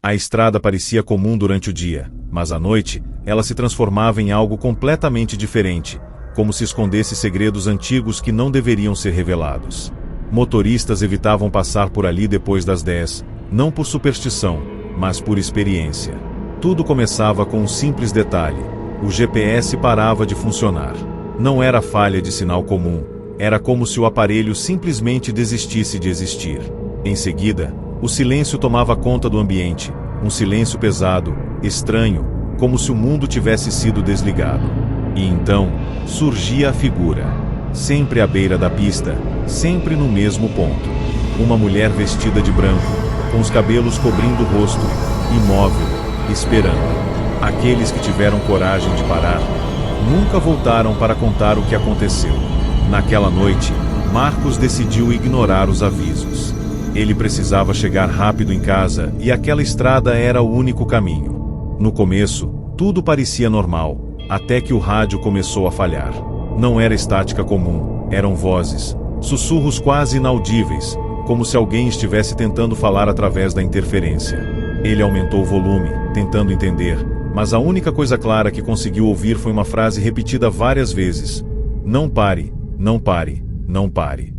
A estrada parecia comum durante o dia, mas à noite, ela se transformava em algo completamente diferente, como se escondesse segredos antigos que não deveriam ser revelados. Motoristas evitavam passar por ali depois das 10, não por superstição, mas por experiência. Tudo começava com um simples detalhe: o GPS parava de funcionar. Não era falha de sinal comum, era como se o aparelho simplesmente desistisse de existir. Em seguida, o silêncio tomava conta do ambiente, um silêncio pesado, estranho, como se o mundo tivesse sido desligado. E então, surgia a figura, sempre à beira da pista, sempre no mesmo ponto. Uma mulher vestida de branco, com os cabelos cobrindo o rosto, imóvel, esperando. Aqueles que tiveram coragem de parar, nunca voltaram para contar o que aconteceu. Naquela noite, Marcos decidiu ignorar os avisos. Ele precisava chegar rápido em casa e aquela estrada era o único caminho. No começo, tudo parecia normal, até que o rádio começou a falhar. Não era estática comum, eram vozes, sussurros quase inaudíveis, como se alguém estivesse tentando falar através da interferência. Ele aumentou o volume, tentando entender, mas a única coisa clara que conseguiu ouvir foi uma frase repetida várias vezes: "Não pare, não pare, não pare."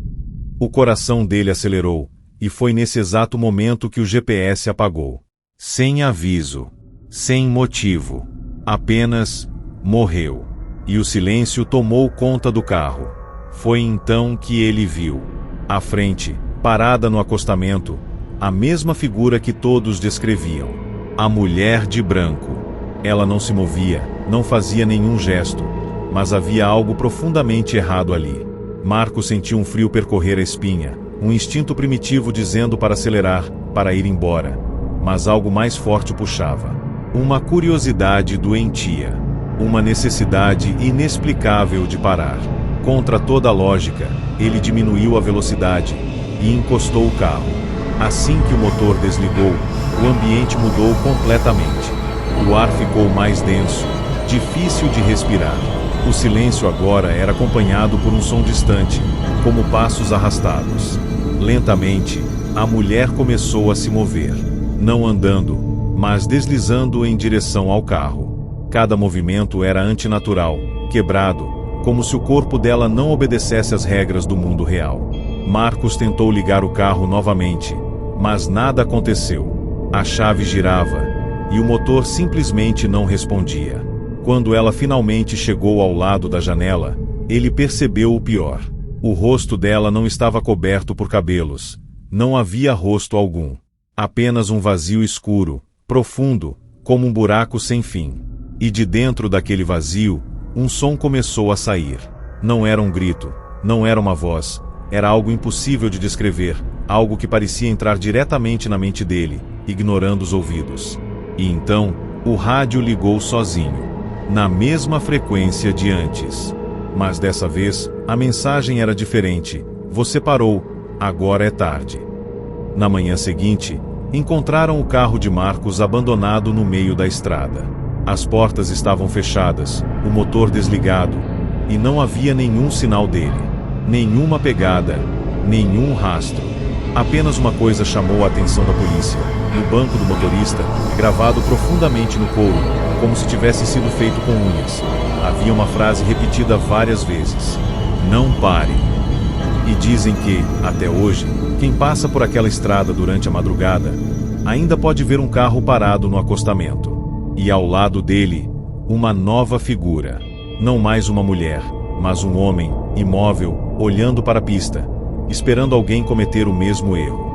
O coração dele acelerou. E foi nesse exato momento que o GPS apagou. Sem aviso. Sem motivo. Apenas morreu. E o silêncio tomou conta do carro. Foi então que ele viu, à frente, parada no acostamento, a mesma figura que todos descreviam. A mulher de branco. Ela não se movia, não fazia nenhum gesto, mas havia algo profundamente errado ali. Marcos sentiu um frio percorrer a espinha. Um instinto primitivo dizendo para acelerar, para ir embora. Mas algo mais forte o puxava. Uma curiosidade doentia. Uma necessidade inexplicável de parar. Contra toda a lógica, ele diminuiu a velocidade e encostou o carro. Assim que o motor desligou, o ambiente mudou completamente. O ar ficou mais denso, difícil de respirar. O silêncio agora era acompanhado por um som distante, como passos arrastados. Lentamente, a mulher começou a se mover, não andando, mas deslizando em direção ao carro. Cada movimento era antinatural, quebrado, como se o corpo dela não obedecesse às regras do mundo real. Marcos tentou ligar o carro novamente, mas nada aconteceu. A chave girava, e o motor simplesmente não respondia. Quando ela finalmente chegou ao lado da janela, ele percebeu o pior. O rosto dela não estava coberto por cabelos. Não havia rosto algum. Apenas um vazio escuro, profundo, como um buraco sem fim. E de dentro daquele vazio, um som começou a sair. Não era um grito, não era uma voz, era algo impossível de descrever, algo que parecia entrar diretamente na mente dele, ignorando os ouvidos. E então, o rádio ligou sozinho, na mesma frequência de antes. Mas dessa vez, a mensagem era diferente: "Você parou, agora é tarde." Na manhã seguinte, encontraram o carro de Marcos abandonado no meio da estrada. As portas estavam fechadas, o motor desligado, e não havia nenhum sinal dele. Nenhuma pegada, nenhum rastro. Apenas uma coisa chamou a atenção da polícia. No banco do motorista, gravado profundamente no couro, como se tivesse sido feito com unhas, havia uma frase repetida várias vezes: "Não pare." E dizem que, até hoje, quem passa por aquela estrada durante a madrugada, ainda pode ver um carro parado no acostamento. E ao lado dele, uma nova figura. Não mais uma mulher, mas um homem, imóvel, olhando para a pista, esperando alguém cometer o mesmo erro.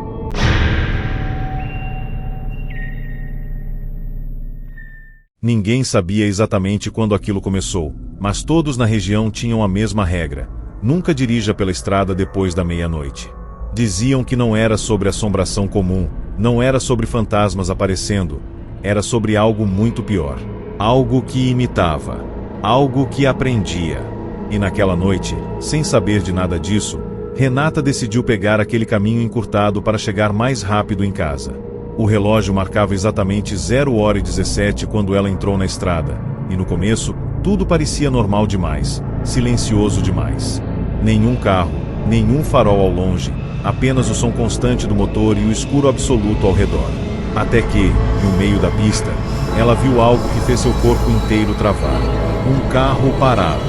Ninguém sabia exatamente quando aquilo começou, mas todos na região tinham a mesma regra: nunca dirija pela estrada depois da meia-noite. Diziam que não era sobre assombração comum, não era sobre fantasmas aparecendo, era sobre algo muito pior. Algo que imitava, algo que aprendia. E naquela noite, sem saber de nada disso, Renata decidiu pegar aquele caminho encurtado para chegar mais rápido em casa. O relógio marcava exatamente 0h17 quando ela entrou na estrada, e no começo, tudo parecia normal demais, silencioso demais. Nenhum carro, nenhum farol ao longe, apenas o som constante do motor e o escuro absoluto ao redor. Até que, no meio da pista, ela viu algo que fez seu corpo inteiro travar. Um carro parado,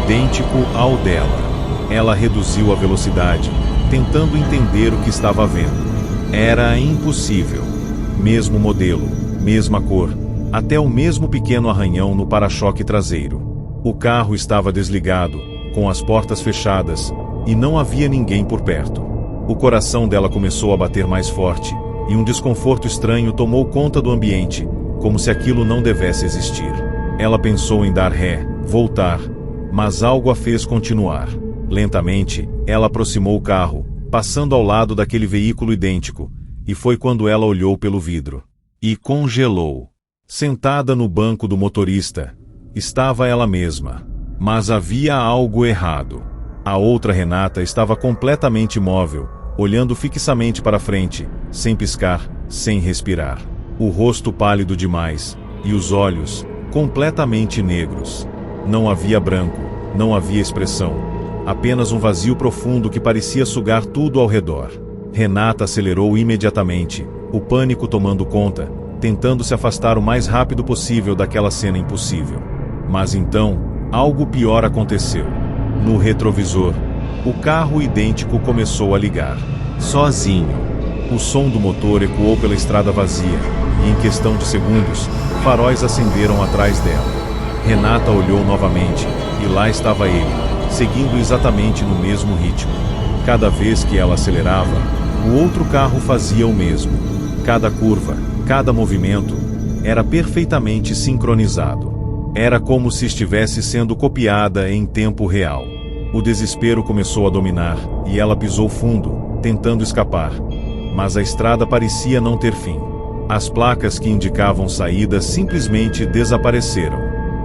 idêntico ao dela. Ela reduziu a velocidade, tentando entender o que estava vendo. Era impossível. Mesmo modelo, mesma cor, até o mesmo pequeno arranhão no para-choque traseiro. O carro estava desligado, com as portas fechadas, e não havia ninguém por perto. O coração dela começou a bater mais forte, e um desconforto estranho tomou conta do ambiente, como se aquilo não devesse existir. Ela pensou em dar ré, voltar, mas algo a fez continuar. Lentamente, ela aproximou o carro, passando ao lado daquele veículo idêntico, e foi quando ela olhou pelo vidro. E congelou. Sentada no banco do motorista, estava ela mesma. Mas havia algo errado. A outra Renata estava completamente imóvel, olhando fixamente para frente, sem piscar, sem respirar. O rosto pálido demais, e os olhos, completamente negros. Não havia branco, não havia expressão, apenas um vazio profundo que parecia sugar tudo ao redor. Renata acelerou imediatamente, o pânico tomando conta, tentando se afastar o mais rápido possível daquela cena impossível. Mas então, algo pior aconteceu. No retrovisor, o carro idêntico começou a ligar. Sozinho. O som do motor ecoou pela estrada vazia, e em questão de segundos, faróis acenderam atrás dela. Renata olhou novamente, e lá estava ele, seguindo exatamente no mesmo ritmo. Cada vez que ela acelerava, o outro carro fazia o mesmo. Cada curva, cada movimento, era perfeitamente sincronizado. Era como se estivesse sendo copiada em tempo real. O desespero começou a dominar, e ela pisou fundo, tentando escapar. Mas a estrada parecia não ter fim. As placas que indicavam saída simplesmente desapareceram.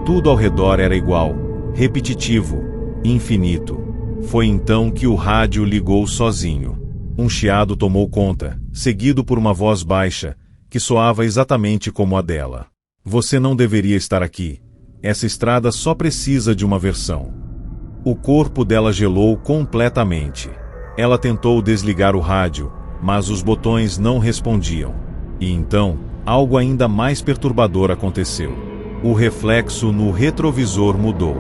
Tudo ao redor era igual, repetitivo, infinito. Foi então que o rádio ligou sozinho. Um chiado tomou conta, seguido por uma voz baixa, que soava exatamente como a dela. Você não deveria estar aqui. Essa estrada só precisa de uma versão. O corpo dela gelou completamente. Ela tentou desligar o rádio, mas os botões não respondiam. E então, algo ainda mais perturbador aconteceu. O reflexo no retrovisor mudou.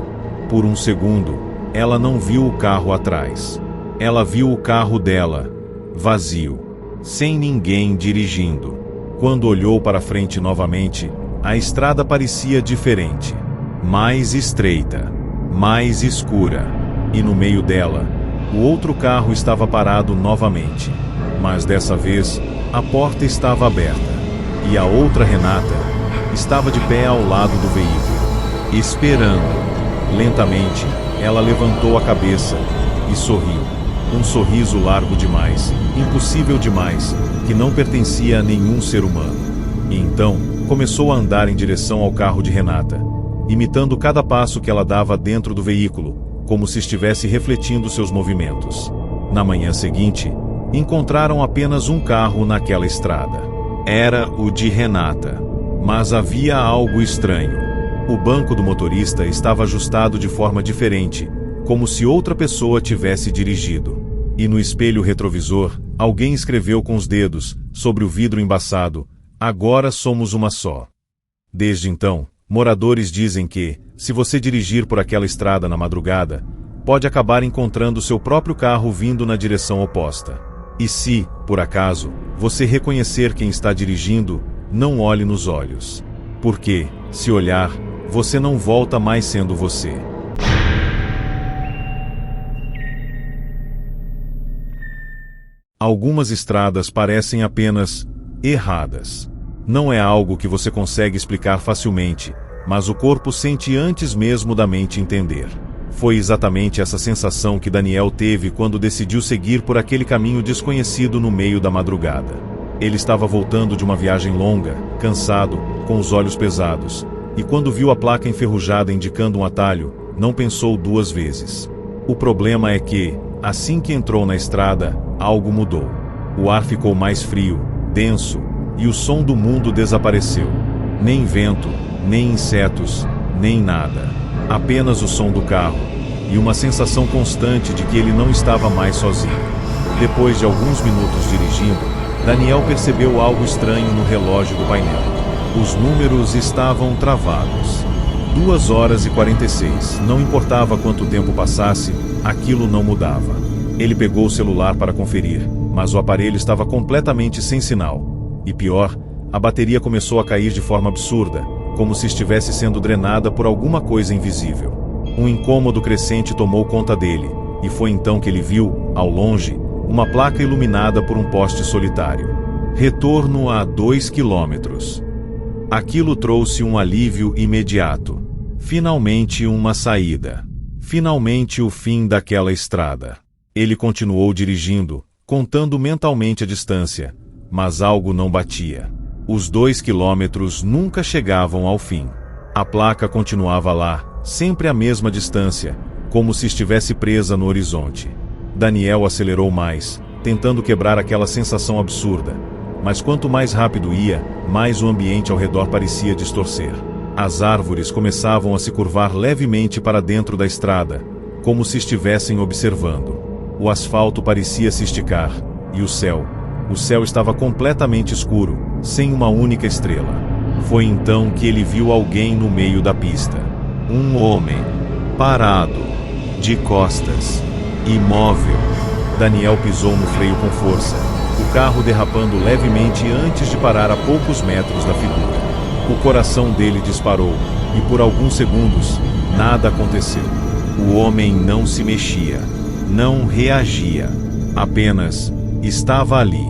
Por um segundo, ela não viu o carro atrás. Ela viu o carro dela, vazio, sem ninguém dirigindo. Quando olhou para frente novamente, a estrada parecia diferente. Mais estreita, mais escura. E no meio dela, o outro carro estava parado novamente. Mas dessa vez, a porta estava aberta. E a outra Renata estava de pé ao lado do veículo, esperando. Lentamente, ela levantou a cabeça e sorriu. Um sorriso largo demais, impossível demais, que não pertencia a nenhum ser humano. E então, começou a andar em direção ao carro de Renata, imitando cada passo que ela dava dentro do veículo, como se estivesse refletindo seus movimentos. Na manhã seguinte, encontraram apenas um carro naquela estrada. Era o de Renata. Mas havia algo estranho. O banco do motorista estava ajustado de forma diferente, como se outra pessoa tivesse dirigido. E no espelho retrovisor, alguém escreveu com os dedos, sobre o vidro embaçado, "Agora somos uma só". Desde então, moradores dizem que, se você dirigir por aquela estrada na madrugada, pode acabar encontrando seu próprio carro vindo na direção oposta. E se, por acaso, você reconhecer quem está dirigindo, não olhe nos olhos. Porque, se olhar, você não volta mais sendo você. Algumas estradas parecem apenas erradas. Não é algo que você consegue explicar facilmente, mas o corpo sente antes mesmo da mente entender. Foi exatamente essa sensação que Daniel teve quando decidiu seguir por aquele caminho desconhecido no meio da madrugada. Ele estava voltando de uma viagem longa, cansado, com os olhos pesados, e quando viu a placa enferrujada indicando um atalho, não pensou duas vezes. O problema é que, assim que entrou na estrada, algo mudou. O ar ficou mais frio, denso, e o som do mundo desapareceu. Nem vento, nem insetos, nem nada. Apenas o som do carro, e uma sensação constante de que ele não estava mais sozinho. Depois de alguns minutos dirigindo, Daniel percebeu algo estranho no relógio do painel. Os números estavam travados. 2h46. Não importava quanto tempo passasse, aquilo não mudava. Ele pegou o celular para conferir, mas o aparelho estava completamente sem sinal. E pior, a bateria começou a cair de forma absurda, como se estivesse sendo drenada por alguma coisa invisível. Um incômodo crescente tomou conta dele, e foi então que ele viu, ao longe, uma placa iluminada por um poste solitário. Retorno a 2 quilômetros. Aquilo trouxe um alívio imediato. Finalmente uma saída. Finalmente o fim daquela estrada. Ele continuou dirigindo, contando mentalmente a distância, mas algo não batia. Os 2 quilômetros nunca chegavam ao fim. A placa continuava lá, sempre à mesma distância, como se estivesse presa no horizonte. Daniel acelerou mais, tentando quebrar aquela sensação absurda. Mas quanto mais rápido ia, mais o ambiente ao redor parecia distorcer. As árvores começavam a se curvar levemente para dentro da estrada, como se estivessem observando. O asfalto parecia se esticar, e o céu estava completamente escuro, sem uma única estrela. Foi então que ele viu alguém no meio da pista. Um homem, parado, de costas, imóvel. Daniel pisou no freio com força, o carro derrapando levemente antes de parar a poucos metros da figura. O coração dele disparou, e por alguns segundos, nada aconteceu. O homem não se mexia, não reagia, apenas estava ali.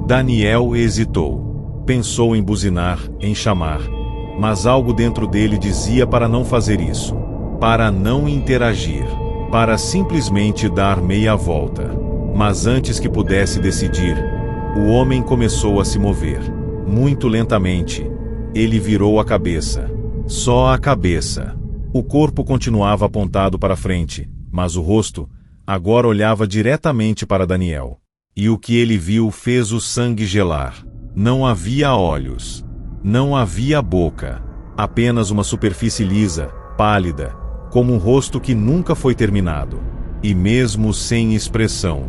Daniel hesitou. Pensou em buzinar, em chamar, mas algo dentro dele dizia para não fazer isso, para não interagir, para simplesmente dar meia volta. Mas antes que pudesse decidir, o homem começou a se mover. Muito lentamente, ele virou a cabeça. Só a cabeça. O corpo continuava apontado para frente, mas o rosto agora olhava diretamente para Daniel. E o que ele viu fez o sangue gelar. Não havia olhos. Não havia boca. Apenas uma superfície lisa, pálida, como um rosto que nunca foi terminado. E mesmo sem expressão,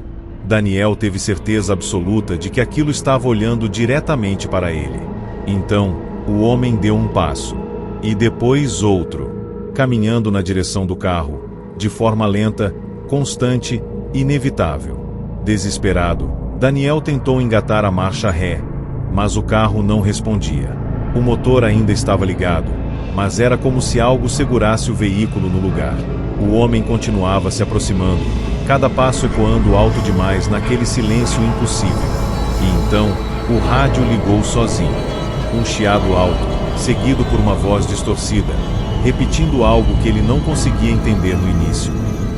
Daniel teve certeza absoluta de que aquilo estava olhando diretamente para ele. Então, o homem deu um passo, e depois outro, caminhando na direção do carro, de forma lenta, constante, inevitável. Desesperado, Daniel tentou engatar a marcha ré, mas o carro não respondia. O motor ainda estava ligado, mas era como se algo segurasse o veículo no lugar. O homem continuava se aproximando, cada passo ecoando alto demais naquele silêncio impossível. E então, o rádio ligou sozinho. Um chiado alto, seguido por uma voz distorcida, repetindo algo que ele não conseguia entender no início.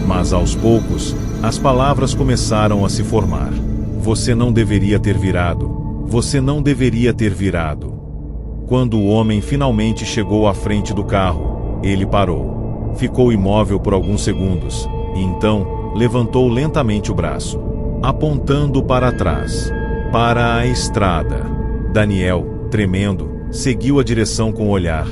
Mas aos poucos, as palavras começaram a se formar. Você não deveria ter virado. Você não deveria ter virado. Quando o homem finalmente chegou à frente do carro, ele parou. Ficou imóvel por alguns segundos, e então levantou lentamente o braço, apontando para trás, para a estrada. Daniel, tremendo, seguiu a direção com o olhar,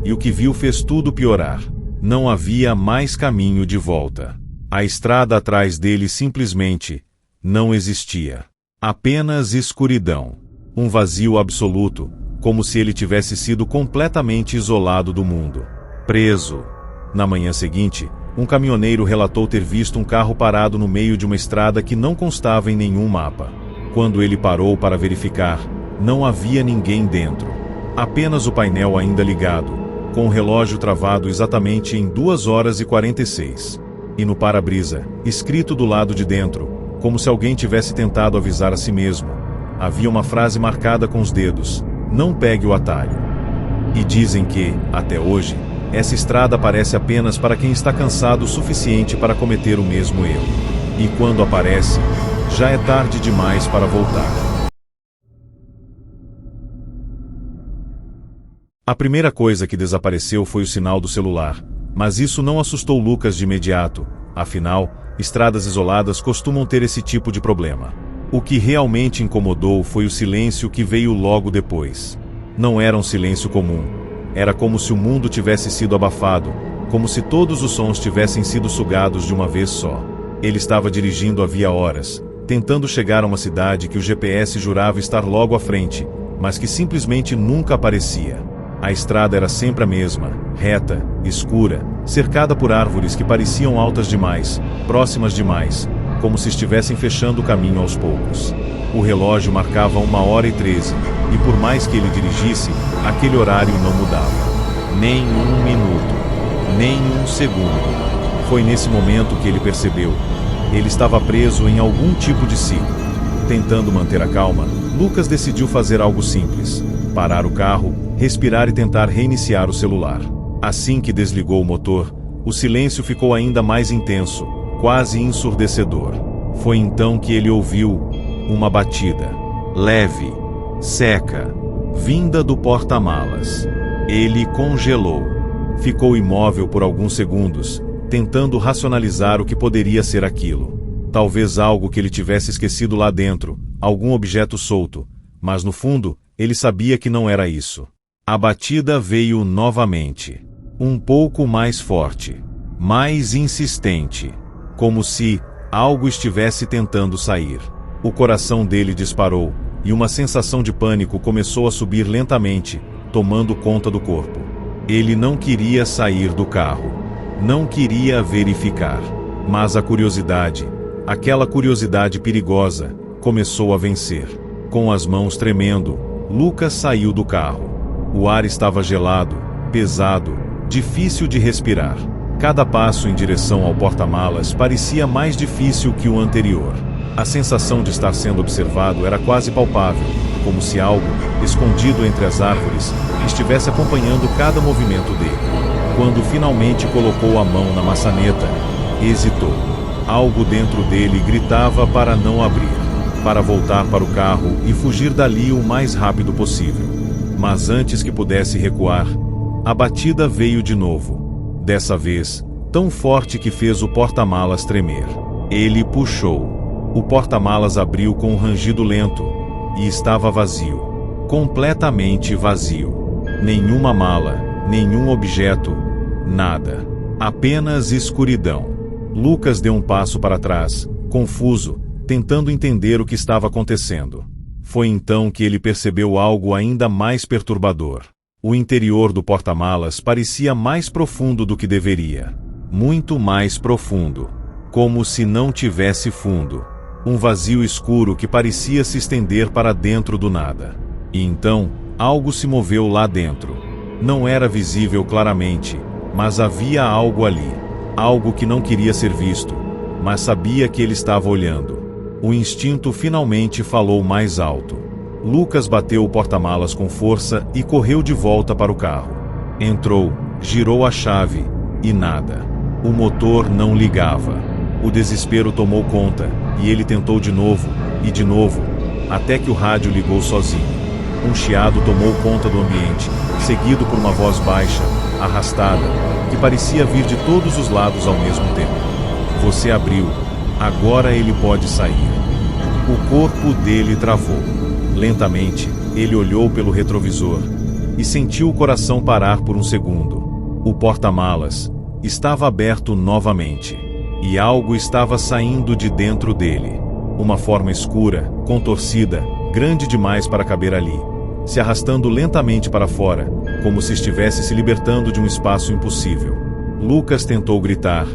e o que viu fez tudo piorar. Não havia mais caminho de volta. A estrada atrás dele simplesmente não existia. Apenas escuridão. Um vazio absoluto, como se ele tivesse sido completamente isolado do mundo. Preso. Na manhã seguinte, um caminhoneiro relatou ter visto um carro parado no meio de uma estrada que não constava em nenhum mapa. Quando ele parou para verificar, não havia ninguém dentro. Apenas o painel ainda ligado, com o relógio travado exatamente em 2h46. E no para-brisa, escrito do lado de dentro, como se alguém tivesse tentado avisar a si mesmo, havia uma frase marcada com os dedos: não pegue o atalho. E dizem que, até hoje, essa estrada aparece apenas para quem está cansado o suficiente para cometer o mesmo erro. E quando aparece, já é tarde demais para voltar. A primeira coisa que desapareceu foi o sinal do celular, mas isso não assustou Lucas de imediato, afinal, estradas isoladas costumam ter esse tipo de problema. O que realmente incomodou foi o silêncio que veio logo depois. Não era um silêncio comum. Era como se o mundo tivesse sido abafado, como se todos os sons tivessem sido sugados de uma vez só. Ele estava dirigindo havia horas, tentando chegar a uma cidade que o GPS jurava estar logo à frente, mas que simplesmente nunca aparecia. A estrada era sempre a mesma, reta, escura, cercada por árvores que pareciam altas demais, próximas demais, como se estivessem fechando o caminho aos poucos. O relógio marcava 1h13, e por mais que ele dirigisse, aquele horário não mudava. Nem um minuto, nem um segundo. Foi nesse momento que ele percebeu. Ele estava preso em algum tipo de ciclo. Tentando manter a calma, Lucas decidiu fazer algo simples: parar o carro, respirar e tentar reiniciar o celular. Assim que desligou o motor, o silêncio ficou ainda mais intenso, quase ensurdecedor. Foi então que ele ouviu uma batida, leve, seca, vinda do porta-malas. Ele congelou. Ficou imóvel por alguns segundos, tentando racionalizar o que poderia ser aquilo. Talvez algo que ele tivesse esquecido lá dentro, algum objeto solto, mas no fundo, ele sabia que não era isso. A batida veio novamente. Um pouco mais forte, mais insistente, como se algo estivesse tentando sair. O coração dele disparou, e uma sensação de pânico começou a subir lentamente, tomando conta do corpo. Ele não queria sair do carro. Não queria verificar. Mas a curiosidade, aquela curiosidade perigosa, começou a vencer. Com as mãos tremendo, Lucas saiu do carro. O ar estava gelado, pesado, difícil de respirar. Cada passo em direção ao porta-malas parecia mais difícil que o anterior. A sensação de estar sendo observado era quase palpável, como se algo, escondido entre as árvores, estivesse acompanhando cada movimento dele. Quando finalmente colocou a mão na maçaneta, hesitou. Algo dentro dele gritava para não abrir, para voltar para o carro e fugir dali o mais rápido possível. Mas antes que pudesse recuar, a batida veio de novo. Dessa vez, tão forte que fez o porta-malas tremer. Ele puxou. O porta-malas abriu com um rangido lento, e estava vazio. Completamente vazio. Nenhuma mala, nenhum objeto, nada. Apenas escuridão. Lucas deu um passo para trás, confuso, tentando entender o que estava acontecendo. Foi então que ele percebeu algo ainda mais perturbador. O interior do porta-malas parecia mais profundo do que deveria. Muito mais profundo. Como se não tivesse fundo. Um vazio escuro que parecia se estender para dentro do nada. E então, algo se moveu lá dentro. Não era visível claramente, mas havia algo ali. Algo que não queria ser visto, mas sabia que ele estava olhando. O instinto finalmente falou mais alto. Lucas bateu o porta-malas com força e correu de volta para o carro. Entrou, girou a chave, e nada. O motor não ligava. O desespero tomou conta, e ele tentou de novo, até que o rádio ligou sozinho. Um chiado tomou conta do ambiente, seguido por uma voz baixa, arrastada, que parecia vir de todos os lados ao mesmo tempo. Você abriu. Agora ele pode sair. O corpo dele travou. Lentamente, ele olhou pelo retrovisor e sentiu o coração parar por um segundo. O porta-malas estava aberto novamente. E algo estava saindo de dentro dele. Uma forma escura, contorcida, grande demais para caber ali, se arrastando lentamente para fora, como se estivesse se libertando de um espaço impossível. Lucas tentou gritar,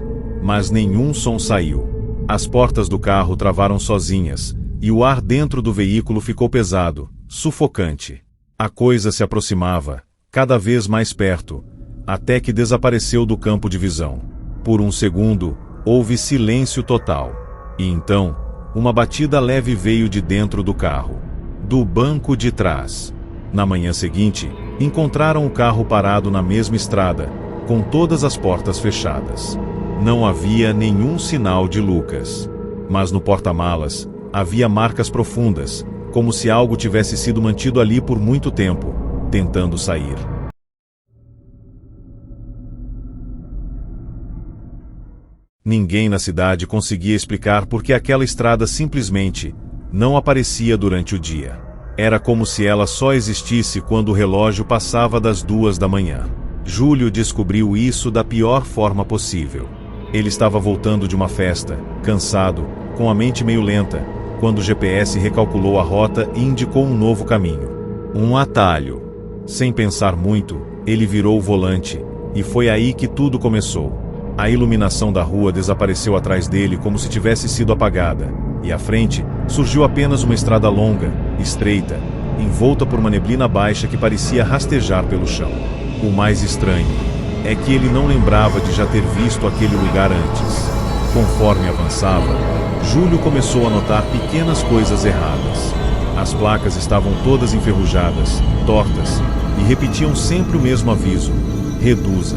mas nenhum som saiu. As portas do carro travaram sozinhas, e o ar dentro do veículo ficou pesado, sufocante. A coisa se aproximava, cada vez mais perto, até que desapareceu do campo de visão. Por um segundo, houve silêncio total. E então, uma batida leve veio de dentro do carro. Do banco de trás. Na manhã seguinte, encontraram o carro parado na mesma estrada, com todas as portas fechadas. Não havia nenhum sinal de Lucas. Mas no porta-malas, havia marcas profundas, como se algo tivesse sido mantido ali por muito tempo, tentando sair. Ninguém na cidade conseguia explicar por que aquela estrada simplesmente não aparecia durante o dia. Era como se ela só existisse quando o relógio passava das 2 da manhã. Júlio descobriu isso da pior forma possível. Ele estava voltando de uma festa, cansado, com a mente meio lenta, quando o GPS recalculou a rota e indicou um novo caminho. Um atalho. Sem pensar muito, ele virou o volante, e foi aí que tudo começou. A iluminação da rua desapareceu atrás dele como se tivesse sido apagada, e à frente surgiu apenas uma estrada longa, estreita, envolta por uma neblina baixa que parecia rastejar pelo chão. O mais estranho é que ele não lembrava de já ter visto aquele lugar antes. Conforme avançava, Júlio começou a notar pequenas coisas erradas. As placas estavam todas enferrujadas, tortas, e repetiam sempre o mesmo aviso: reduza.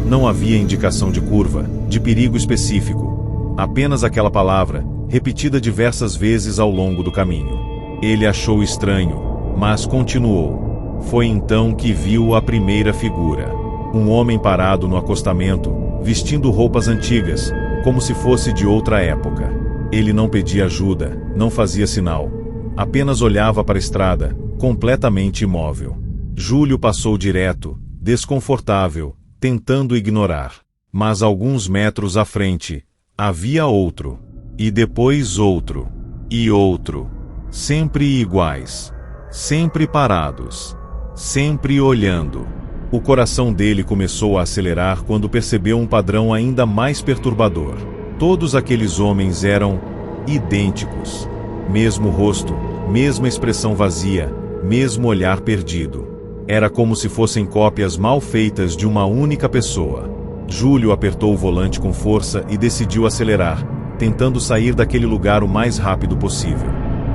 Não havia indicação de curva, de perigo específico, apenas aquela palavra, repetida diversas vezes ao longo do caminho. Ele achou estranho, mas continuou. Foi então que viu a primeira figura. Um homem parado no acostamento, vestindo roupas antigas, como se fosse de outra época. Ele não pedia ajuda, não fazia sinal. Apenas olhava para a estrada, completamente imóvel. Júlio passou direto, desconfortável, tentando ignorar. Mas alguns metros à frente, havia outro. E depois outro. E outro. Sempre iguais. Sempre parados. Sempre olhando. O coração dele começou a acelerar quando percebeu um padrão ainda mais perturbador. Todos aqueles homens eram idênticos. Mesmo rosto, mesma expressão vazia, mesmo olhar perdido. Era como se fossem cópias mal feitas de uma única pessoa. Júlio apertou o volante com força e decidiu acelerar, tentando sair daquele lugar o mais rápido possível.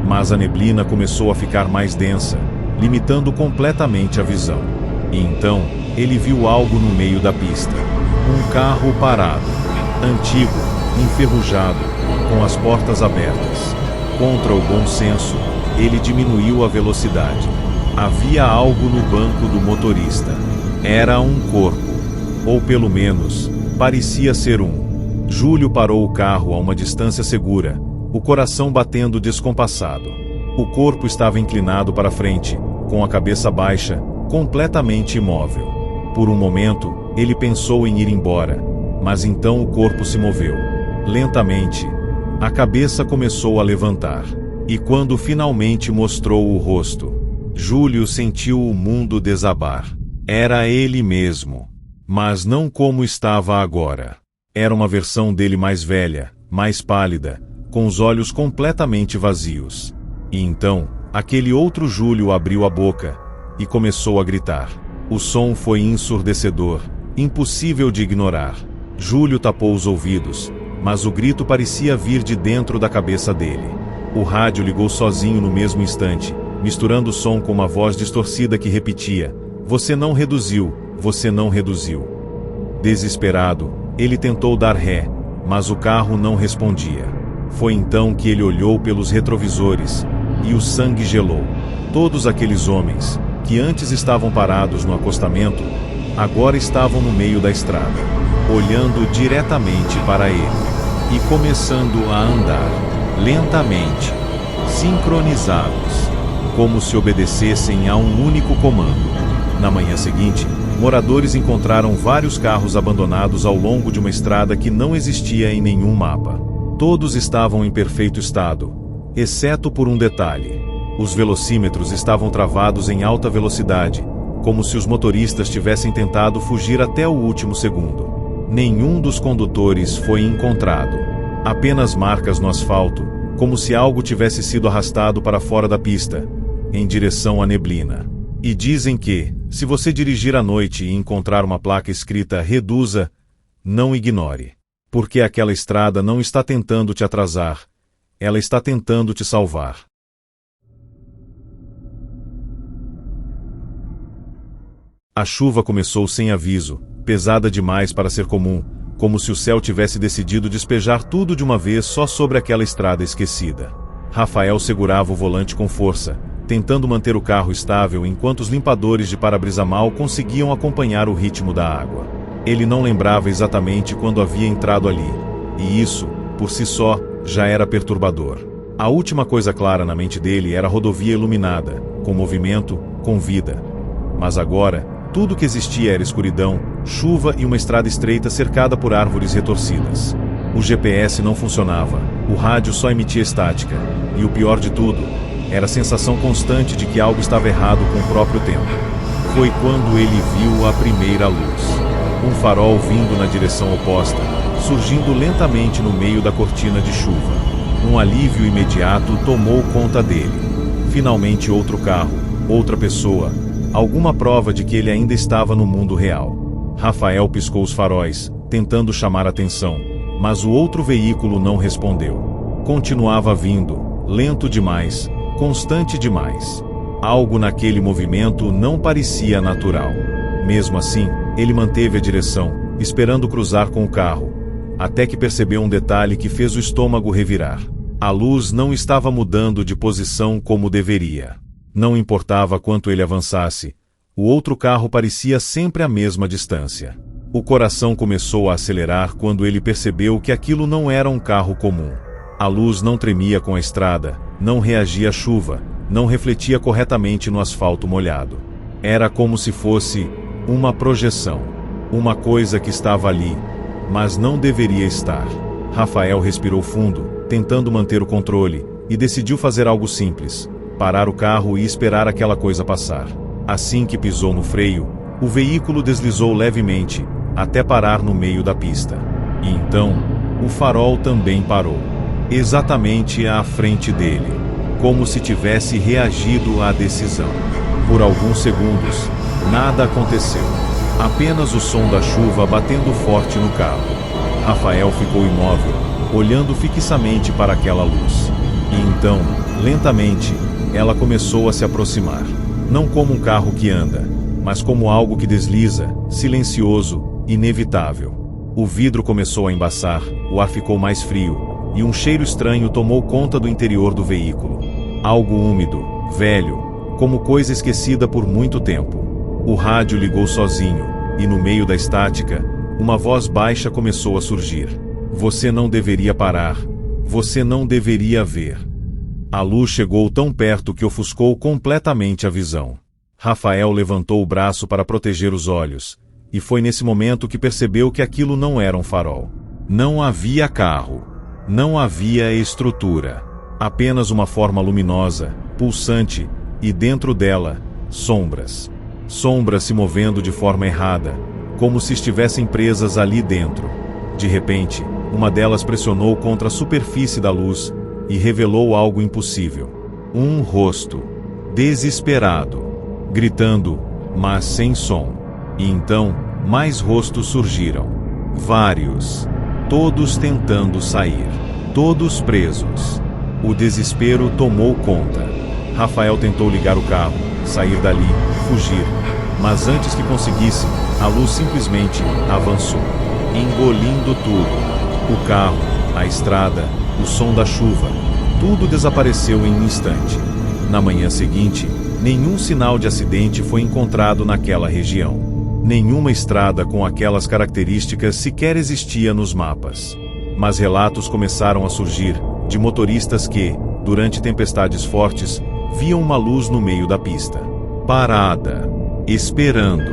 Mas a neblina começou a ficar mais densa, limitando completamente a visão. E então, ele viu algo no meio da pista. Um carro parado, antigo, enferrujado, com as portas abertas. Contra o bom senso, ele diminuiu a velocidade. Havia algo no banco do motorista. Era um corpo. Ou pelo menos, parecia ser um. Júlio parou o carro a uma distância segura, o coração batendo descompassado. O corpo estava inclinado para frente, com a cabeça baixa, completamente imóvel. Por um momento, ele pensou em ir embora, mas então o corpo se moveu. Lentamente, a cabeça começou a levantar. E quando finalmente mostrou o rosto, Júlio sentiu o mundo desabar. Era ele mesmo. Mas não como estava agora. Era uma versão dele mais velha, mais pálida, com os olhos completamente vazios. E então, aquele outro Júlio abriu a boca e começou a gritar. O som foi ensurdecedor, impossível de ignorar. Júlio tapou os ouvidos, mas o grito parecia vir de dentro da cabeça dele. O rádio ligou sozinho no mesmo instante, misturando o som com uma voz distorcida que repetia: "Você não reduziu, você não reduziu." Desesperado, ele tentou dar ré, mas o carro não respondia. Foi então que ele olhou pelos retrovisores, e o sangue gelou. Todos aqueles homens, que antes estavam parados no acostamento, agora estavam no meio da estrada, olhando diretamente para ele, e começando a andar, lentamente, sincronizados, como se obedecessem a um único comando. Na manhã seguinte, moradores encontraram vários carros abandonados ao longo de uma estrada que não existia em nenhum mapa. Todos estavam em perfeito estado, exceto por um detalhe. Os velocímetros estavam travados em alta velocidade, como se os motoristas tivessem tentado fugir até o último segundo. Nenhum dos condutores foi encontrado. Apenas marcas no asfalto, como se algo tivesse sido arrastado para fora da pista, em direção à neblina. E dizem que, se você dirigir à noite e encontrar uma placa escrita "reduza", não ignore. Porque aquela estrada não está tentando te atrasar, ela está tentando te salvar. A chuva começou sem aviso, pesada demais para ser comum, como se o céu tivesse decidido despejar tudo de uma vez só sobre aquela estrada esquecida. Rafael segurava o volante com força, tentando manter o carro estável enquanto os limpadores de para-brisa mal conseguiam acompanhar o ritmo da água. Ele não lembrava exatamente quando havia entrado ali, e isso, por si só, já era perturbador. A última coisa clara na mente dele era a rodovia iluminada, com movimento, com vida. Mas agora, tudo que existia era escuridão, chuva e uma estrada estreita cercada por árvores retorcidas. O GPS não funcionava, o rádio só emitia estática, e o pior de tudo, era a sensação constante de que algo estava errado com o próprio tempo. Foi quando ele viu a primeira luz. Um farol vindo na direção oposta, surgindo lentamente no meio da cortina de chuva. Um alívio imediato tomou conta dele. Finalmente outro carro, outra pessoa, alguma prova de que ele ainda estava no mundo real. Rafael piscou os faróis, tentando chamar atenção, mas o outro veículo não respondeu. Continuava vindo, lento demais, constante demais. Algo naquele movimento não parecia natural. Mesmo assim, ele manteve a direção, esperando cruzar com o carro, até que percebeu um detalhe que fez o estômago revirar. A luz não estava mudando de posição como deveria. Não importava quanto ele avançasse, o outro carro parecia sempre à mesma distância. O coração começou a acelerar quando ele percebeu que aquilo não era um carro comum. A luz não tremia com a estrada, não reagia à chuva, não refletia corretamente no asfalto molhado. Era como se fosse uma projeção, uma coisa que estava ali, mas não deveria estar. Rafael respirou fundo, tentando manter o controle, e decidiu fazer algo simples: parar o carro e esperar aquela coisa passar. Assim que pisou no freio, o veículo deslizou levemente, até parar no meio da pista. E então, o farol também parou, exatamente à frente dele, como se tivesse reagido à decisão. Por alguns segundos, nada aconteceu. Apenas o som da chuva batendo forte no carro. Rafael ficou imóvel, olhando fixamente para aquela luz. E então, lentamente, ela começou a se aproximar. Não como um carro que anda, mas como algo que desliza, silencioso, inevitável. O vidro começou a embaçar, o ar ficou mais frio, e um cheiro estranho tomou conta do interior do veículo. Algo úmido, velho, como coisa esquecida por muito tempo. O rádio ligou sozinho, e no meio da estática, uma voz baixa começou a surgir. Você não deveria parar. Você não deveria ver. A luz chegou tão perto que ofuscou completamente a visão. Rafael levantou o braço para proteger os olhos, e foi nesse momento que percebeu que aquilo não era um farol. Não havia carro. Não havia estrutura. Apenas uma forma luminosa, pulsante, e dentro dela, sombras. Sombras se movendo de forma errada, como se estivessem presas ali dentro. De repente, uma delas pressionou contra a superfície da luz e revelou algo impossível. Um rosto. Desesperado. Gritando, mas sem som. E então, mais rostos surgiram. Vários. Todos tentando sair. Todos presos. O desespero tomou conta. Rafael tentou ligar o carro, sair dali, fugir. Mas antes que conseguisse, a luz simplesmente avançou, engolindo tudo. O carro, a estrada, o som da chuva, tudo desapareceu em um instante. Na manhã seguinte, nenhum sinal de acidente foi encontrado naquela região. Nenhuma estrada com aquelas características sequer existia nos mapas. Mas relatos começaram a surgir de motoristas que, durante tempestades fortes, viam uma luz no meio da pista. Parada. Esperando.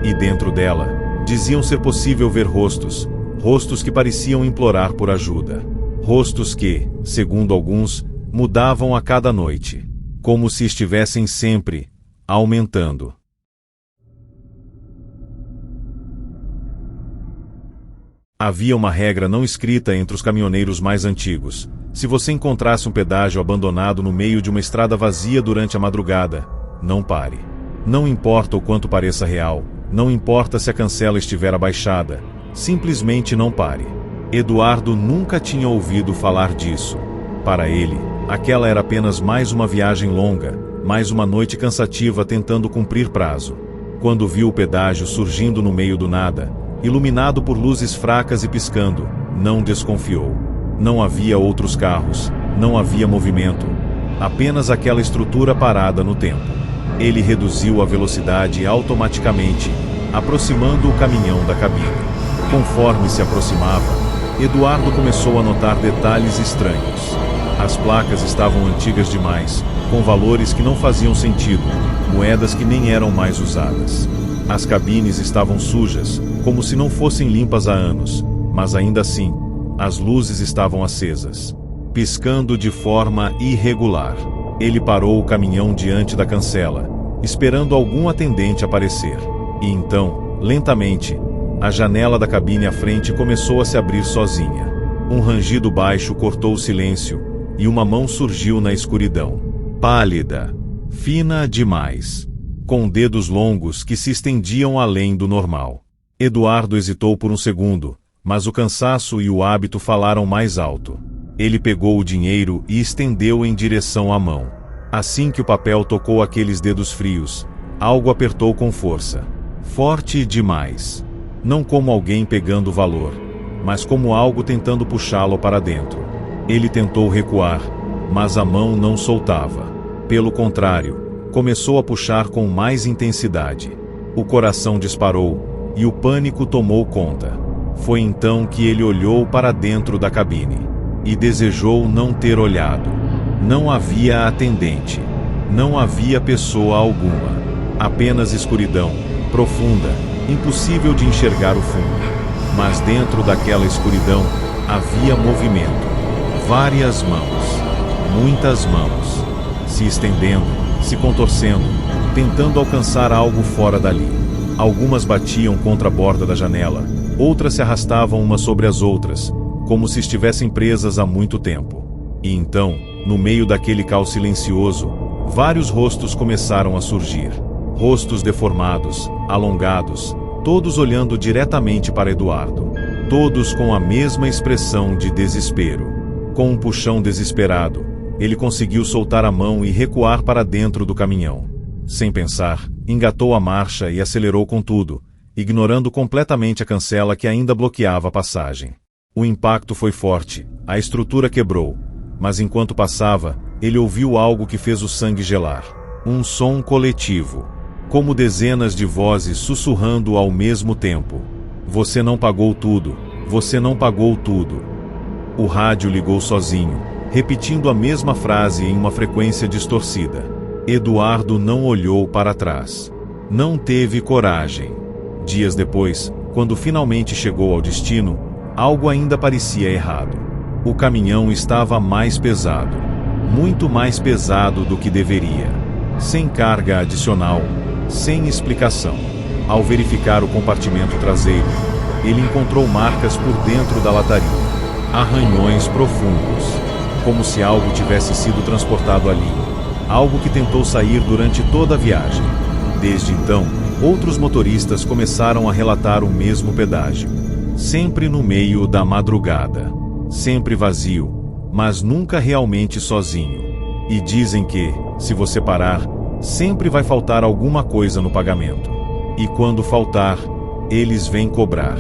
E dentro dela, diziam ser possível ver rostos. Rostos que pareciam implorar por ajuda. Rostos que, segundo alguns, mudavam a cada noite. Como se estivessem sempre aumentando. Havia uma regra não escrita entre os caminhoneiros mais antigos. Se você encontrasse um pedágio abandonado no meio de uma estrada vazia durante a madrugada, não pare. Não importa o quanto pareça real, não importa se a cancela estiver abaixada, simplesmente não pare. Eduardo nunca tinha ouvido falar disso. Para ele, aquela era apenas mais uma viagem longa, mais uma noite cansativa tentando cumprir prazo. Quando viu o pedágio surgindo no meio do nada, iluminado por luzes fracas e piscando, não desconfiou. Não havia outros carros, não havia movimento, apenas aquela estrutura parada no tempo. Ele reduziu a velocidade automaticamente, aproximando o caminhão da cabine. Conforme se aproximava, Eduardo começou a notar detalhes estranhos. As placas estavam antigas demais, com valores que não faziam sentido, moedas que nem eram mais usadas. As cabines estavam sujas, como se não fossem limpas há anos, mas ainda assim, as luzes estavam acesas, piscando de forma irregular. Ele parou o caminhão diante da cancela, esperando algum atendente aparecer. E então, lentamente, a janela da cabine à frente começou a se abrir sozinha. Um rangido baixo cortou o silêncio, e uma mão surgiu na escuridão. Pálida, fina demais, com dedos longos que se estendiam além do normal. Eduardo hesitou por um segundo, mas o cansaço e o hábito falaram mais alto. Ele pegou o dinheiro e estendeu em direção à mão. Assim que o papel tocou aqueles dedos frios, algo apertou com força. Forte demais. Não como alguém pegando valor, mas como algo tentando puxá-lo para dentro. Ele tentou recuar, mas a mão não soltava. Pelo contrário, começou a puxar com mais intensidade. O coração disparou, e o pânico tomou conta. Foi então que ele olhou para dentro da cabine. E desejou não ter olhado. Não havia atendente. Não havia pessoa alguma. Apenas escuridão, profunda, impossível de enxergar o fundo. Mas dentro daquela escuridão, havia movimento. Várias mãos. Muitas mãos. Se estendendo, se contorcendo, tentando alcançar algo fora dali. Algumas batiam contra a borda da janela, outras se arrastavam umas sobre as outras, como se estivessem presas há muito tempo. E então, no meio daquele caos silencioso, vários rostos começaram a surgir. Rostos deformados, alongados, todos olhando diretamente para Eduardo. Todos com a mesma expressão de desespero. Com um puxão desesperado, ele conseguiu soltar a mão e recuar para dentro do caminhão. Sem pensar, engatou a marcha e acelerou com tudo, ignorando completamente a cancela que ainda bloqueava a passagem. O impacto foi forte, a estrutura quebrou, mas enquanto passava, ele ouviu algo que fez o sangue gelar. Um som coletivo, como dezenas de vozes sussurrando ao mesmo tempo. Você não pagou tudo, você não pagou tudo. O rádio ligou sozinho, repetindo a mesma frase em uma frequência distorcida. Eduardo não olhou para trás. Não teve coragem. Dias depois, quando finalmente chegou ao destino, algo ainda parecia errado. O caminhão estava mais pesado. Muito mais pesado do que deveria. Sem carga adicional, sem explicação. Ao verificar o compartimento traseiro, ele encontrou marcas por dentro da lataria. Arranhões profundos. Como se algo tivesse sido transportado ali. Algo que tentou sair durante toda a viagem. Desde então, outros motoristas começaram a relatar o mesmo pedágio. Sempre no meio da madrugada. Sempre vazio, mas nunca realmente sozinho. E dizem que, se você parar, sempre vai faltar alguma coisa no pagamento. E quando faltar, eles vêm cobrar.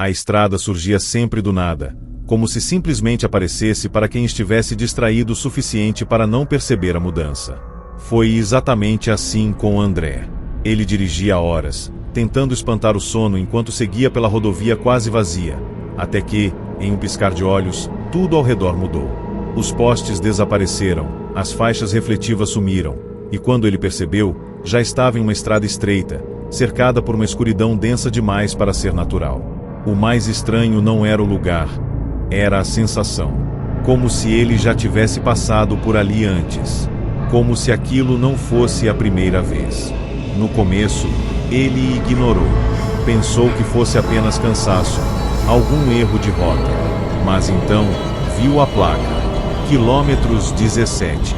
A estrada surgia sempre do nada, como se simplesmente aparecesse para quem estivesse distraído o suficiente para não perceber a mudança. Foi exatamente assim com André. Ele dirigia há horas, tentando espantar o sono enquanto seguia pela rodovia quase vazia, até que, em um piscar de olhos, tudo ao redor mudou. Os postes desapareceram, as faixas refletivas sumiram, e quando ele percebeu, já estava em uma estrada estreita, cercada por uma escuridão densa demais para ser natural. O mais estranho não era o lugar, era a sensação. Como se ele já tivesse passado por ali antes. Como se aquilo não fosse a primeira vez. No começo, ele ignorou. Pensou que fosse apenas cansaço, algum erro de rota. Mas então, viu a placa. Quilômetros 17.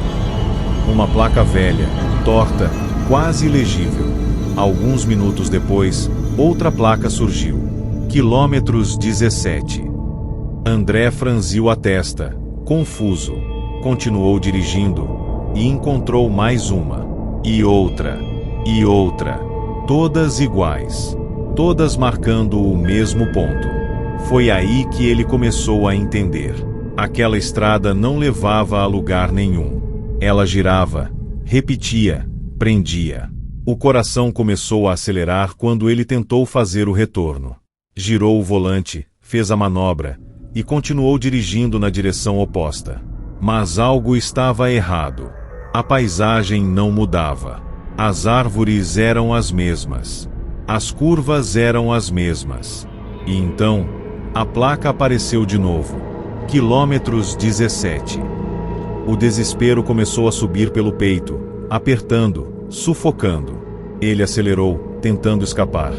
Uma placa velha, torta, quase ilegível. Alguns minutos depois, outra placa surgiu. Quilômetros 17. André franziu a testa, confuso. Continuou dirigindo, e encontrou mais uma. E outra. E outra. Todas iguais. Todas marcando o mesmo ponto. Foi aí que ele começou a entender. Aquela estrada não levava a lugar nenhum. Ela girava, repetia, prendia. O coração começou a acelerar quando ele tentou fazer o retorno. Girou o volante, fez a manobra, e continuou dirigindo na direção oposta. Mas algo estava errado. A paisagem não mudava. As árvores eram as mesmas. As curvas eram as mesmas. E então, a placa apareceu de novo. Quilômetros 17. O desespero começou a subir pelo peito, apertando, sufocando. Ele acelerou, tentando escapar.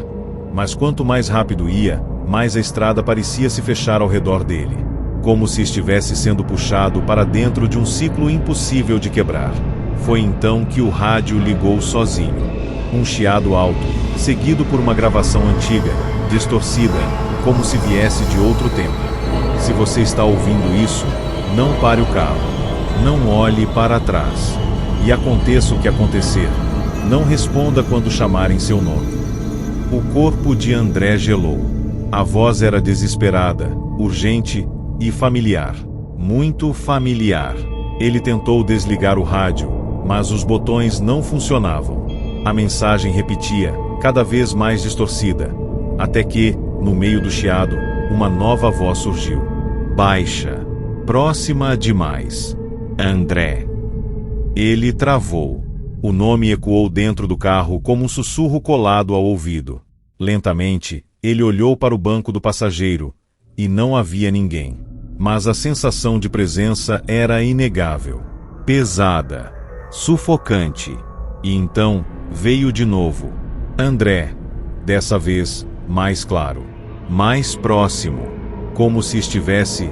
Mas quanto mais rápido ia, mais a estrada parecia se fechar ao redor dele. Como se estivesse sendo puxado para dentro de um ciclo impossível de quebrar. Foi então que o rádio ligou sozinho. Um chiado alto, seguido por uma gravação antiga, distorcida, como se viesse de outro tempo. Se você está ouvindo isso, não pare o carro. Não olhe para trás. E aconteça o que acontecer, não responda quando chamarem seu nome. O corpo de André gelou. A voz era desesperada, urgente e familiar. Muito familiar. Ele tentou desligar o rádio, mas os botões não funcionavam. A mensagem repetia, cada vez mais distorcida, até que, no meio do chiado, uma nova voz surgiu. Baixa. Próxima demais. André. Ele travou. O nome ecoou dentro do carro como um sussurro colado ao ouvido. Lentamente, ele olhou para o banco do passageiro, e não havia ninguém. Mas a sensação de presença era inegável. Pesada. Sufocante. E então, veio de novo. André. Dessa vez, mais claro. Mais próximo. Como se estivesse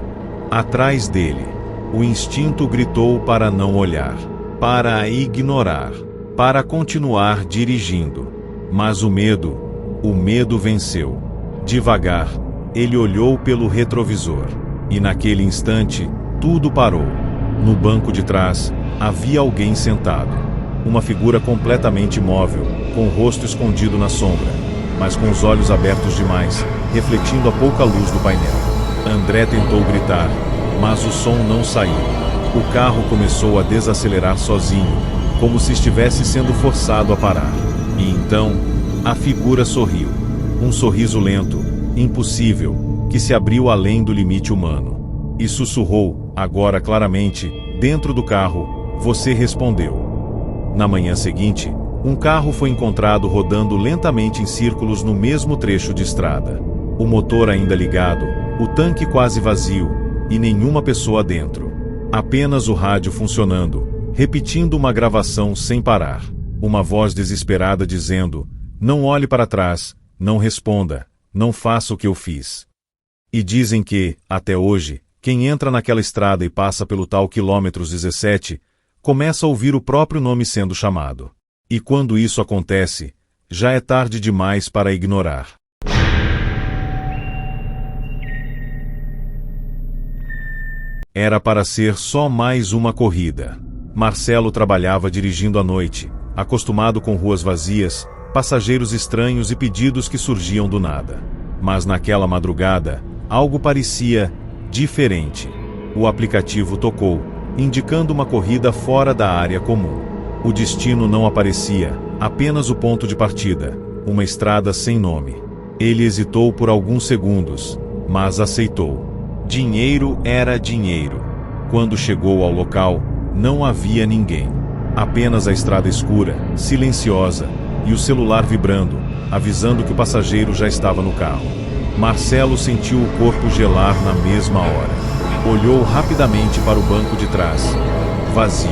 atrás dele. O instinto gritou para não olhar. Para ignorar. Para continuar dirigindo. Mas o medo venceu. Devagar, ele olhou pelo retrovisor. E naquele instante, tudo parou. No banco de trás, havia alguém sentado. Uma figura completamente imóvel, com o rosto escondido na sombra, mas com os olhos abertos demais, refletindo a pouca luz do painel. André tentou gritar, mas o som não saiu. O carro começou a desacelerar sozinho, como se estivesse sendo forçado a parar. E então, a figura sorriu. Um sorriso lento, impossível, que se abriu além do limite humano. E sussurrou, agora claramente, dentro do carro, você respondeu. Na manhã seguinte, um carro foi encontrado rodando lentamente em círculos no mesmo trecho de estrada. O motor ainda ligado, o tanque quase vazio, e nenhuma pessoa dentro. Apenas o rádio funcionando, repetindo uma gravação sem parar. Uma voz desesperada dizendo, não olhe para trás, não responda, não faça o que eu fiz. E dizem que, até hoje, quem entra naquela estrada e passa pelo tal quilômetros 17, começa a ouvir o próprio nome sendo chamado. E quando isso acontece, já é tarde demais para ignorar. Era para ser só mais uma corrida. Marcelo trabalhava dirigindo à noite, acostumado com ruas vazias, passageiros estranhos e pedidos que surgiam do nada. Mas naquela madrugada, algo parecia diferente. O aplicativo tocou, indicando uma corrida fora da área comum. O destino não aparecia, apenas o ponto de partida, uma estrada sem nome. Ele hesitou por alguns segundos, mas aceitou. Dinheiro era dinheiro. Quando chegou ao local, não havia ninguém. Apenas a estrada escura, silenciosa, e o celular vibrando, avisando que o passageiro já estava no carro. Marcelo sentiu o corpo gelar na mesma hora. Olhou rapidamente para o banco de trás. Vazio.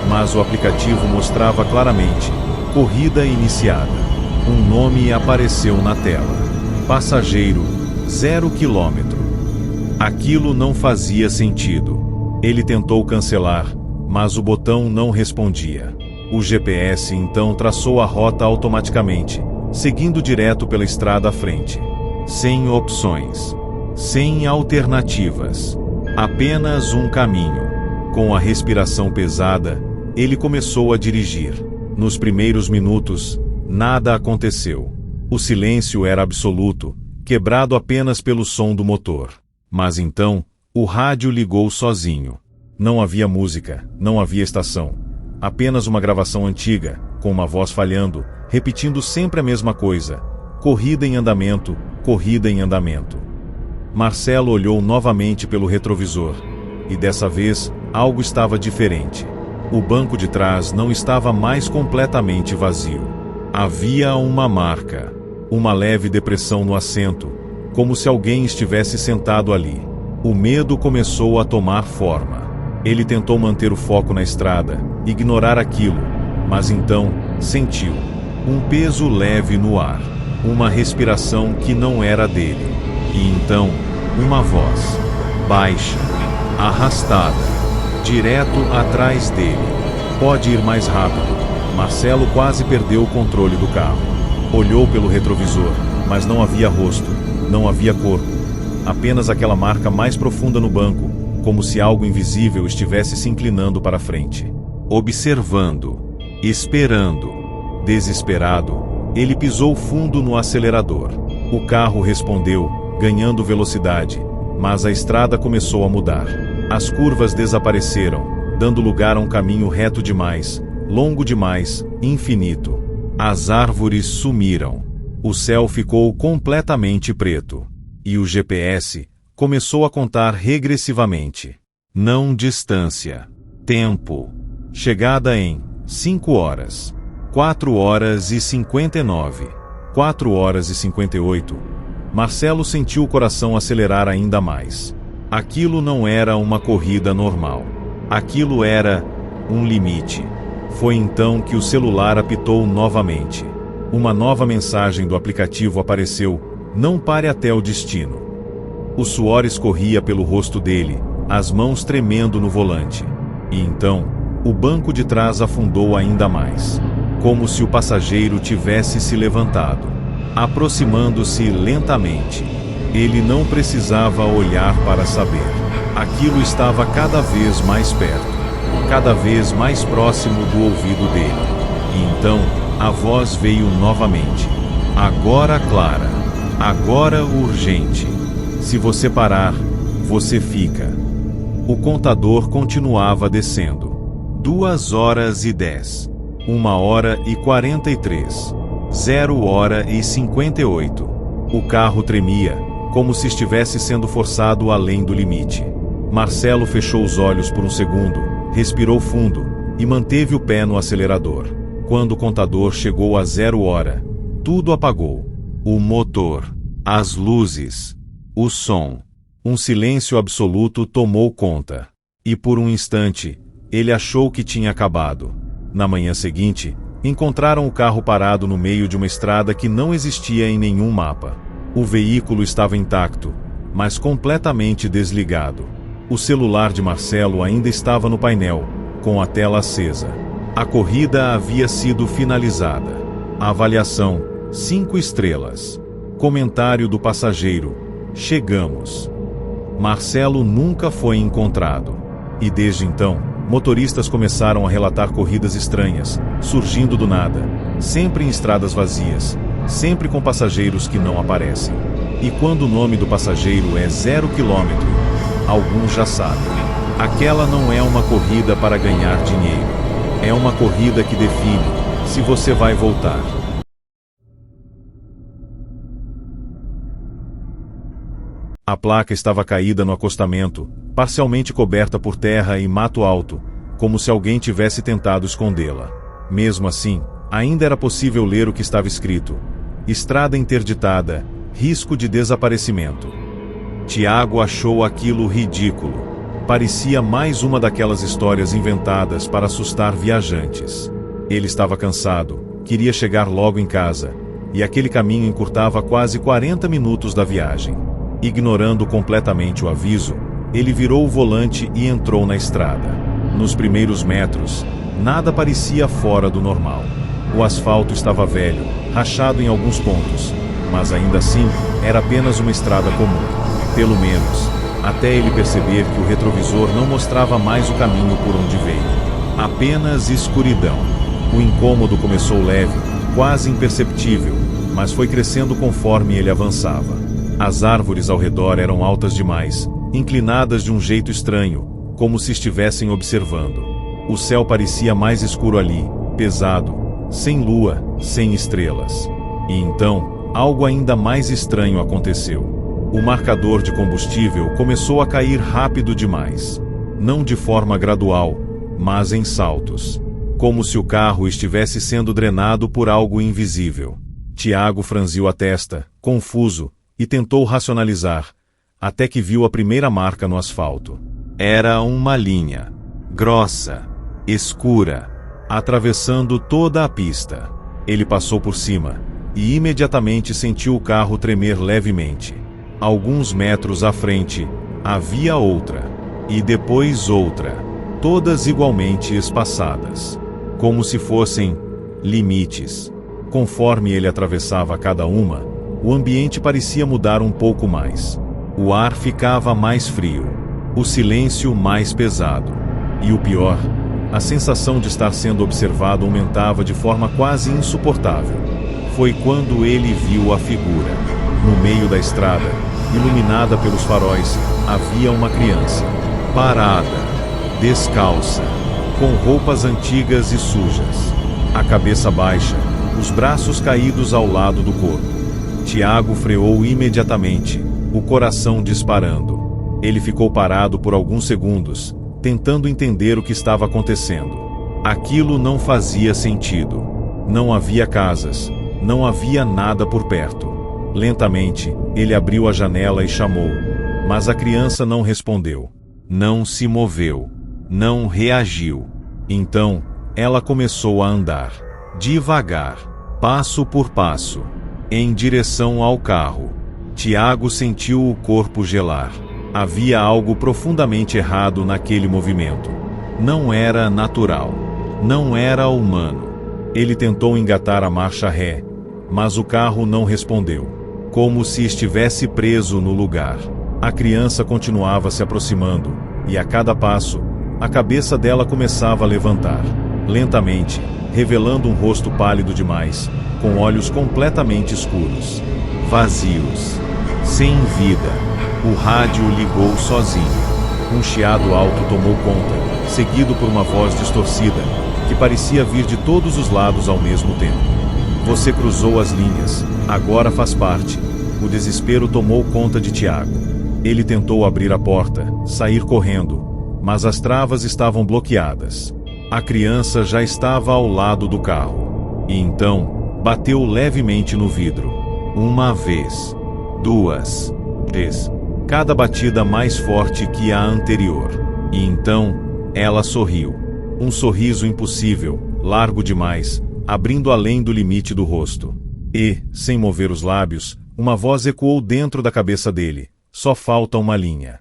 Mas o aplicativo mostrava claramente, corrida iniciada. Um nome apareceu na tela. Passageiro, 0 km. Aquilo não fazia sentido. Ele tentou cancelar, mas o botão não respondia. O GPS então traçou a rota automaticamente, seguindo direto pela estrada à frente. Sem opções. Sem alternativas. Apenas um caminho. Com a respiração pesada, ele começou a dirigir. Nos primeiros minutos, nada aconteceu. O silêncio era absoluto, quebrado apenas pelo som do motor. Mas então, o rádio ligou sozinho. Não havia música, não havia estação. Apenas uma gravação antiga, com uma voz falhando, repetindo sempre a mesma coisa. Corrida em andamento, corrida em andamento. Marcelo olhou novamente pelo retrovisor, e dessa vez, algo estava diferente. O banco de trás não estava mais completamente vazio. Havia uma marca, uma leve depressão no assento, como se alguém estivesse sentado ali. O medo começou a tomar forma. Ele tentou manter o foco na estrada, ignorar aquilo, mas então sentiu um peso leve no ar, uma respiração que não era dele. E então, uma voz, baixa, arrastada, direto atrás dele. Pode ir mais rápido. Marcelo quase perdeu o controle do carro. Olhou pelo retrovisor, mas não havia rosto, não havia corpo. Apenas aquela marca mais profunda no banco, como se algo invisível estivesse se inclinando para frente. Observando, esperando, desesperado, ele pisou fundo no acelerador. O carro respondeu, ganhando velocidade, mas a estrada começou a mudar. As curvas desapareceram, dando lugar a um caminho reto demais, longo demais, infinito. As árvores sumiram. O céu ficou completamente preto. E o GPS começou a contar regressivamente. Não distância. Tempo. Chegada em 5 horas. 4 horas e 59. 4 horas e 58. Marcelo sentiu o coração acelerar ainda mais. Aquilo não era uma corrida normal. Aquilo era um limite. Foi então que o celular apitou novamente. Uma nova mensagem do aplicativo apareceu: não pare até o destino. O suor escorria pelo rosto dele, as mãos tremendo no volante. E então, o banco de trás afundou ainda mais. Como se o passageiro tivesse se levantado, aproximando-se lentamente. Ele não precisava olhar para saber. Aquilo estava cada vez mais perto, cada vez mais próximo do ouvido dele. E então, a voz veio novamente. Agora clara. Agora urgente. Se você parar, você fica. O contador continuava descendo. 2 horas e 10. 1 hora e 43. 0 hora e 58. O carro tremia, como se estivesse sendo forçado além do limite. Marcelo fechou os olhos por um segundo, respirou fundo e manteve o pé no acelerador. Quando o contador chegou a 0 hora, tudo apagou. O motor, as luzes, o som. Um silêncio absoluto tomou conta. E por um instante, ele achou que tinha acabado. Na manhã seguinte, encontraram o carro parado no meio de uma estrada que não existia em nenhum mapa. O veículo estava intacto, mas completamente desligado. O celular de Marcelo ainda estava no painel, com a tela acesa. A corrida havia sido finalizada. A avaliação: 5 estrelas. Comentário do passageiro: chegamos. Marcelo nunca foi encontrado. E desde então, motoristas começaram a relatar corridas estranhas, surgindo do nada, sempre em estradas vazias, sempre com passageiros que não aparecem. E quando o nome do passageiro é 0 quilômetro, alguns já sabem. Aquela não é uma corrida para ganhar dinheiro. É uma corrida que define se você vai voltar. A placa estava caída no acostamento, parcialmente coberta por terra e mato alto, como se alguém tivesse tentado escondê-la. Mesmo assim, ainda era possível ler o que estava escrito: estrada interditada, risco de desaparecimento. Tiago achou aquilo ridículo. Parecia mais uma daquelas histórias inventadas para assustar viajantes. Ele estava cansado, queria chegar logo em casa, e aquele caminho encurtava quase 40 minutos da viagem. Ignorando completamente o aviso, ele virou o volante e entrou na estrada. Nos primeiros metros, nada parecia fora do normal. O asfalto estava velho, rachado em alguns pontos, mas ainda assim, era apenas uma estrada comum. Pelo menos, até ele perceber que o retrovisor não mostrava mais o caminho por onde veio. Apenas escuridão. O incômodo começou leve, quase imperceptível, mas foi crescendo conforme ele avançava. As árvores ao redor eram altas demais, inclinadas de um jeito estranho, como se estivessem observando. O céu parecia mais escuro ali, pesado, sem lua, sem estrelas. E então, algo ainda mais estranho aconteceu. O marcador de combustível começou a cair rápido demais. Não de forma gradual, mas em saltos. Como se o carro estivesse sendo drenado por algo invisível. Tiago franziu a testa, confuso, e tentou racionalizar, até que viu a primeira marca no asfalto. Era uma linha, grossa, escura, atravessando toda a pista. Ele passou por cima, e imediatamente sentiu o carro tremer levemente. Alguns metros à frente, havia outra, e depois outra, todas igualmente espaçadas, como se fossem limites. Conforme ele atravessava cada uma, o ambiente parecia mudar um pouco mais. O ar ficava mais frio, o silêncio mais pesado. E o pior, a sensação de estar sendo observado aumentava de forma quase insuportável. Foi quando ele viu a figura. No meio da estrada, iluminada pelos faróis, havia uma criança, parada, descalça, com roupas antigas e sujas, a cabeça baixa, os braços caídos ao lado do corpo. Tiago freou imediatamente, o coração disparando. Ele ficou parado por alguns segundos, tentando entender o que estava acontecendo. Aquilo não fazia sentido. Não havia casas, não havia nada por perto. Lentamente, ele abriu a janela e chamou, mas a criança não respondeu. Não se moveu. Não reagiu. Então, ela começou a andar, devagar, passo por passo, em direção ao carro. Tiago sentiu o corpo gelar. Havia algo profundamente errado naquele movimento. Não era natural. Não era humano. Ele tentou engatar a marcha ré, mas o carro não respondeu, como se estivesse preso no lugar. A criança continuava se aproximando, e a cada passo, a cabeça dela começava a levantar, lentamente, revelando um rosto pálido demais, com olhos completamente escuros, vazios, sem vida. O rádio ligou sozinho. Um chiado alto tomou conta, seguido por uma voz distorcida, que parecia vir de todos os lados ao mesmo tempo. Você cruzou as linhas, agora faz parte. O desespero tomou conta de Tiago. Ele tentou abrir a porta, sair correndo, mas as travas estavam bloqueadas. A criança já estava ao lado do carro. E então, bateu levemente no vidro. Uma vez. 2 vezes. Cada batida mais forte que a anterior. E então, ela sorriu. Um sorriso impossível, largo demais, abrindo além do limite do rosto. E, sem mover os lábios, uma voz ecoou dentro da cabeça dele. Só falta uma linha.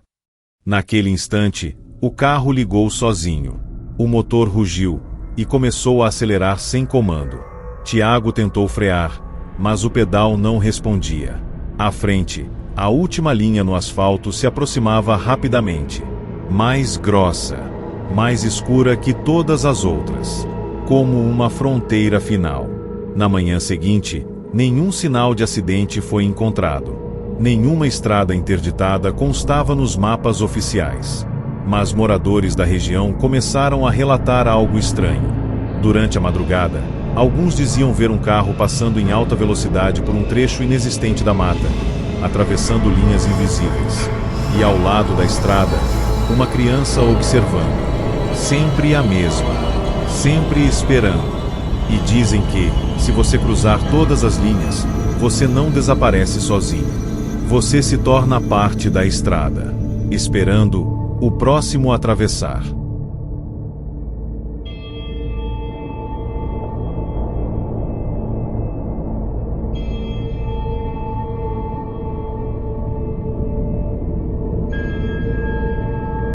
Naquele instante, o carro ligou sozinho. O motor rugiu, e começou a acelerar sem comando. Tiago tentou frear, mas o pedal não respondia. À frente, a última linha no asfalto se aproximava rapidamente. Mais grossa, mais escura que todas as outras. Como uma fronteira final. Na manhã seguinte, nenhum sinal de acidente foi encontrado. Nenhuma estrada interditada constava nos mapas oficiais. Mas moradores da região começaram a relatar algo estranho. Durante a madrugada, alguns diziam ver um carro passando em alta velocidade por um trecho inexistente da mata, atravessando linhas invisíveis. E ao lado da estrada, uma criança observando. Sempre a mesma. Sempre esperando. E dizem que, se você cruzar todas as linhas, você não desaparece sozinho. Você se torna parte da estrada, esperando o próximo a atravessar.